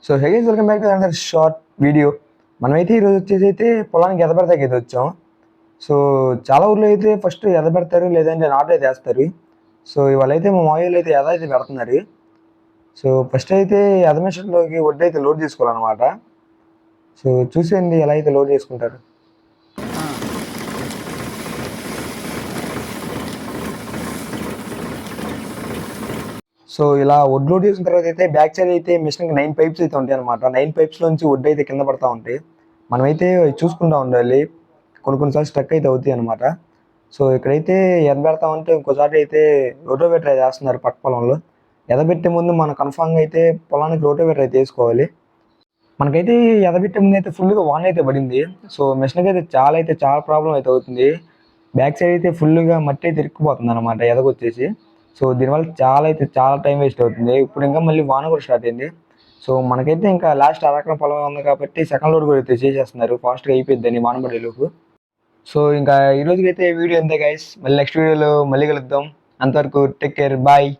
So hey guys, welcome back to another short video. మనమైతే ఈరోజు వచ్చేసి అయితే పొలానికి ఎదబెడతాకి అయితే వచ్చాం. సో చాలా ఊర్లో అయితే ఫస్ట్ ఎదబెడతారు, లేదంటే నాటు అయితే వేస్తారు. సో ఇవాళ అయితే మా మావయ్యలు అయితే ఎద అయితే పెడుతున్నారు. సో ఫస్ట్ అయితే ఎద మిషన్లోకి వడ్డీ అయితే లోడ్ చేసుకోవాలన్నమాట. సో చూసేయండి ఎలా అయితే లోడ్ చేసుకుంటారు. సో ఇలా వడ్లు లోడ్ చేసిన తర్వాత అయితే బ్యాక్ సైడ్ అయితే మిషన్కి 9 పైప్స్ అయితే ఉంటాయి అనమాట. 9 పైప్స్ నుంచి వడ్డు అయితే కింద పడతా ఉంటాయి. మనమైతే చూసుకుంటా ఉండాలి, కొన్నిసార్లు స్ట్రక్ అయితే అవుతాయి అనమాట. సో ఇక్కడైతే ఎదబెడతా ఉంటే ఇంకోసారి అయితే రోటోవేటర్ అయితే వేస్తున్నారు పక్క పొలంలో. ఎదబెట్టే ముందు మనం కన్ఫామ్గా అయితే పొలానికి రోటోవేటర్ అయితే వేసుకోవాలి. మనకైతే ఎదబెట్టే ముందు అయితే ఫుల్గా వాన అయితే పడింది. సో మిషన్కి అయితే చాలా ప్రాబ్లం అయితే అవుతుంది. బ్యాక్ సైడ్ అయితే ఫుల్గా మట్టి అయితే ఇరుక్కుపోతుంది అనమాట ఎదగొచ్చేసి. సో దీనివల్ల చాలా టైం వేస్ట్ అవుతుంది. ఇప్పుడు ఇంకా మళ్ళీ వాన కూడా స్టార్ట్ అయింది. సో మనకైతే ఇంకా లాస్ట్ అరకరం పొలం ఉంది కాబట్టి సెకండ్ లోడ్ కూడా అయితే చేసేస్తున్నారు, ఫాస్ట్గా అయిపోద్దని వాన పడేలోపు. సో ఇంకా ఈ రోజుకైతే వీడియో అంతే గైస్. మళ్ళీ నెక్స్ట్ వీడియోలో మళ్ళీ కలుద్దాం. అంతవరకు టేక్ కేర్, బాయ్.